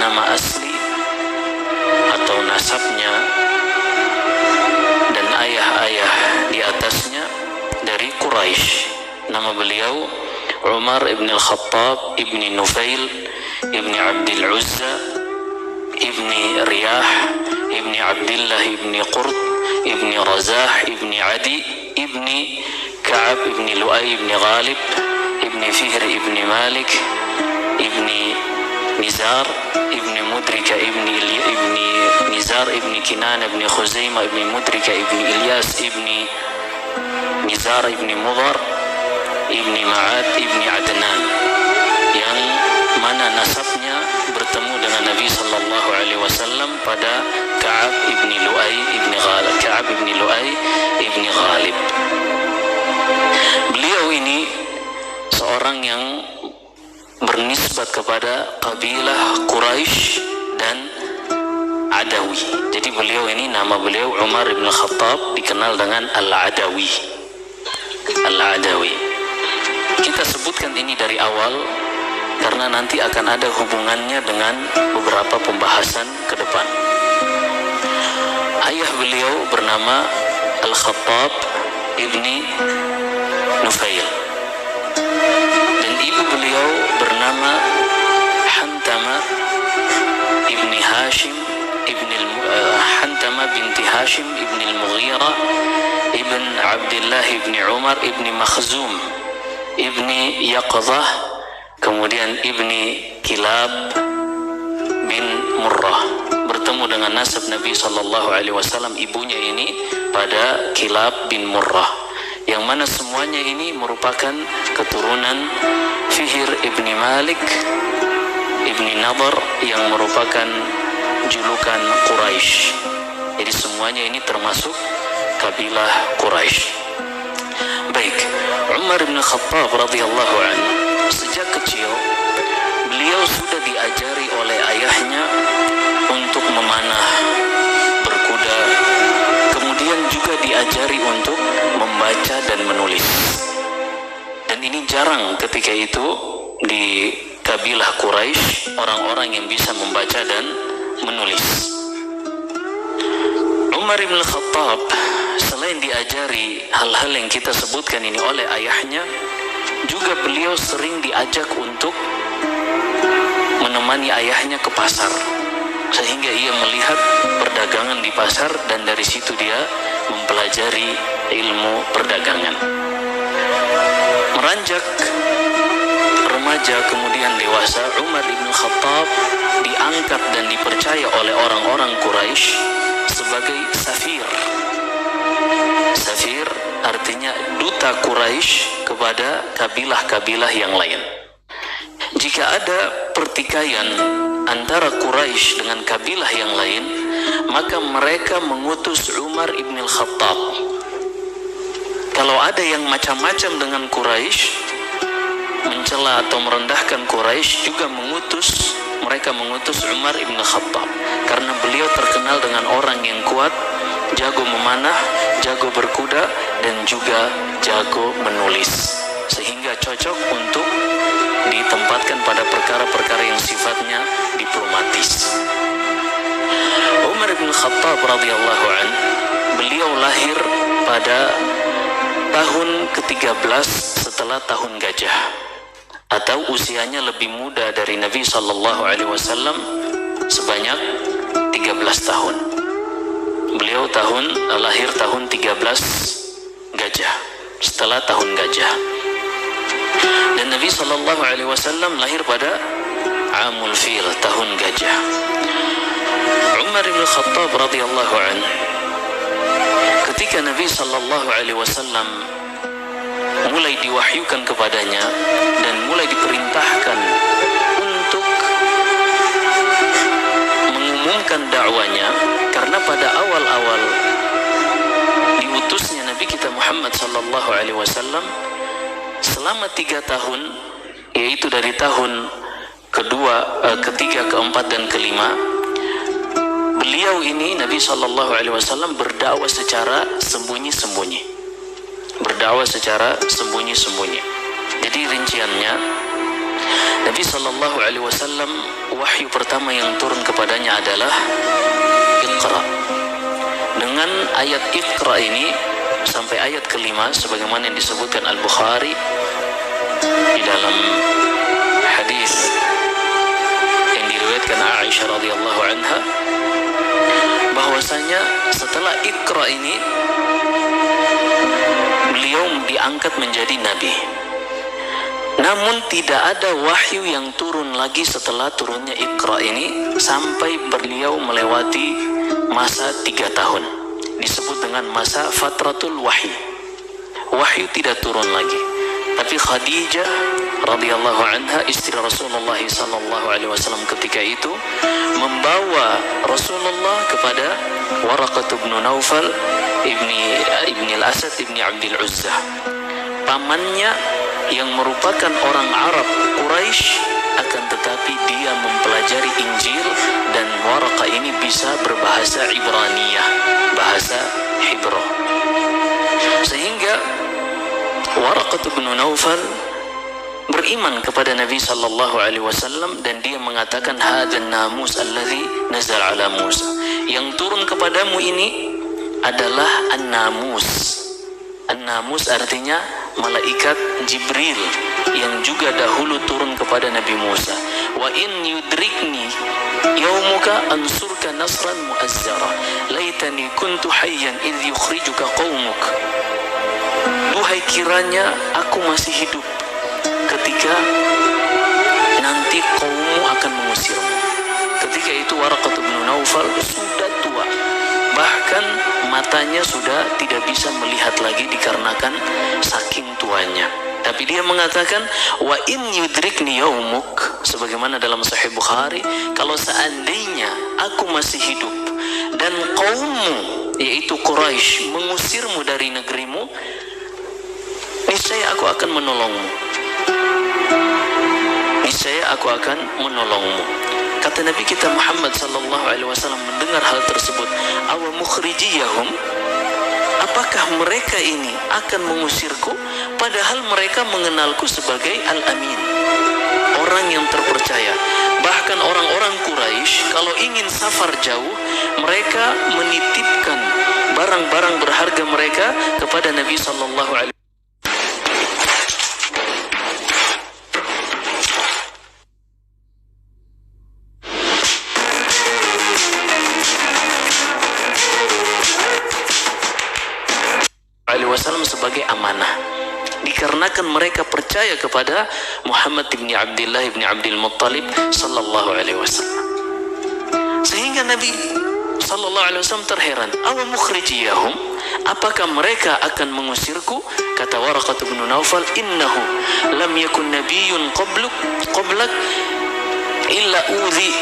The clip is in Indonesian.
nama asli atau nasabnya dan ayah-ayah di atasnya dari Quraisy. Nama beliau Umar ibn al-Khattab ibn Nufail ibn Abdul Uzza ibn Riyah ibn Abdullah ibn Qurt ibn Razah ibn Adi ibn Ka'ab ibn Lu'ay ibn Ghalib ibn Fihr ibn Malik ibn Nizar ibn Mudrika ibn Nizar ibn Kinan ibn Khuzaimah ibn Mudrika ibn Ilyas ibn Nizar ibn Mudhar ibn Ma'ad ibn Adnan, yang mana nasabnya bertemu dengan Nabi sallallahu alaihi wasallam pada Ka'ab ibn Lu'ay ibn Ghalib. Ka'ab ibn Lu'ay ibn Ghalib. Beliau ini seorang yang bernisbat kepada kabilah Quraisy dan Adawi. Jadi beliau ini, nama beliau Umar ibn Khattab, dikenal dengan Al-Adawi. Al-Adawi. Kita sebutkan ini dari awal karena nanti akan ada hubungannya dengan beberapa pembahasan ke depan. Ayah beliau bernama Al-Khattab ibni Nufail dan ibu beliau bernama Hantama ibni Hashim Hantama binti Hashim ibn al-Mughira ibn Abdullah ibn Umar ibn Makhzum ibn Yaqzah, kemudian ibni Kilab bin Murrah. Bertemu dengan nasab Nabi sallallahu alaihi wasallam ibunya ini pada Kilab bin Murrah, yang mana semuanya ini merupakan keturunan Fihr ibni Malik ibni Nadhr yang merupakan julukan Quraisy. Jadi semuanya ini termasuk kabilah Quraisy. Baik, Umar bin Khattab radhiyallahu anhu sejak kecil beliau sudah diajari oleh ayahnya untuk memanah, berkuda, kemudian juga diajari untuk membaca dan menulis. Dan ini jarang ketika itu di kabilah Quraisy orang-orang yang bisa membaca dan menulis. Umar bin Khattab selain diajari hal-hal yang kita sebutkan ini oleh ayahnya, juga beliau sering diajak untuk menemani ayahnya ke pasar, sehingga ia melihat perdagangan di pasar dan dari situ dia mempelajari ilmu perdagangan. Meranjak remaja kemudian dewasa, Umar bin Khattab diangkat dan dipercaya oleh orang-orang Quraisy sebagai safir. Safir artinya duta Quraisy kepada kabilah-kabilah yang lain. Jika ada pertikaian antara Quraisy dengan kabilah yang lain, maka mereka mengutus Umar ibn al-Khattab. Kalau ada yang macam-macam dengan Quraisy, mencela atau merendahkan Quraisy, juga mereka mengutus Umar ibn al-Khattab, karena beliau terkenal dengan orang yang kuat, jago memanah, jago berkuda, dan juga jago menulis, sehingga cocok untuk ditempatkan pada perkara-perkara yang sifatnya diplomatis. Umar bin Khattab radhiyallahu an, beliau lahir pada tahun ke-13 setelah tahun gajah, atau usianya lebih muda dari Nabi sallallahu alaihi wasallam sebanyak 13 tahun. Beliau lahir tahun 13 gajah, setelah tahun gajah. Dan Nabi sallallahu alaihi wasallam lahir pada Amul Fil, tahun gajah. Umar bin Khattab radhiyallahu anhu, ketika Nabi sallallahu alaihi wasallam mulai diwahyukan kepadanya dan mulai diperintahkan untuk mengumumkan dakwanya, karena pada awal-awal diutusnya Nabi kita Muhammad sallallahu alaihi wasallam selama 3 tahun, yaitu dari tahun ketiga, keempat, dan kelima, beliau ini Nabi sallallahu alaihi wasallam berdakwah secara sembunyi. Jadi rinciannya, Nabi sallallahu alaihi wasallam, wahyu pertama yang turun kepadanya adalah Iqra. Dengan ayat Iqra ini sampai ayat kelima, sebagaimana yang disebutkan Al-Bukhari di dalam hadis yang diriwayatkan Aisyah radhiyallahu anha, bahwasanya setelah Iqra ini beliau diangkat menjadi nabi. Namun tidak ada wahyu yang turun lagi setelah turunnya Iqra ini sampai beliau melewati masa 3 tahun. Disebut dengan masa fatratul wahyi. Wahyu tidak turun lagi. Tapi Khadijah radhiyallahu anha, istri Rasulullah sallallahu alaihi wasallam ketika itu, membawa Rasulullah kepada Waraqah bin Naufal ibni al-Asad ibni Abdul Uzza, pamannya yang merupakan orang Arab Quraisy, akan tetapi dia mempelajari Injil, dan Waraqah ini bisa berbahasa Ibraniyah, bahasa Hebrew. Sehingga Waraqah bin Naufal beriman kepada Nabi sallallahu alaihi wasallam, dan dia mengatakan, hadzal namus alladzi nazal ala Musa, yang turun kepadamu ini adalah an-namus. An-namus artinya malaikat Jibril yang juga dahulu turun kepada Nabi Musa. Wa in yudrikni yaumuka ansurka nasran mu'azzara laitani kuntu hayyan idh yukhrijuka qaumuk. Duhai kiranya aku masih hidup ketika nanti kaummu akan mengusirmu. Ketika itu Waraqah bin Naufal sudah tua, bahkan matanya sudah tidak bisa melihat lagi dikarenakan saking tuanya. Tapi dia mengatakan, wa in yudrikni yaumuk, sebagaimana dalam Sahih Bukhari, kalau seandainya aku masih hidup dan kaummu yaitu Quraisy mengusirmu dari negerimu, niscaya aku akan menolongmu. Niscaya aku akan menolongmu. Kata Nabi kita Muhammad sallallahu alaihi wasallam mendengar hal tersebut, aw mukhrijiyahum, apakah mereka ini akan mengusirku, padahal mereka mengenalku sebagai Al-Amin, orang yang terpercaya. Bahkan orang-orang Quraisy kalau ingin safar jauh, mereka menitipkan barang-barang berharga mereka kepada Nabi sallallahu alaihi wasallam. Sebagai amanah, dikarenakan mereka percaya kepada Muhammad bin Abdullah bin Abdul Muttalib sallallahu alaihi wasallam. Sehingga Nabi sallallahu alaihi wasallam terheran, aw mukhrijiyahum, apakah mereka akan mengusirku? Kata Waraqah bin Naufal, innahu lam yakun nabiyyun qablak illa udhi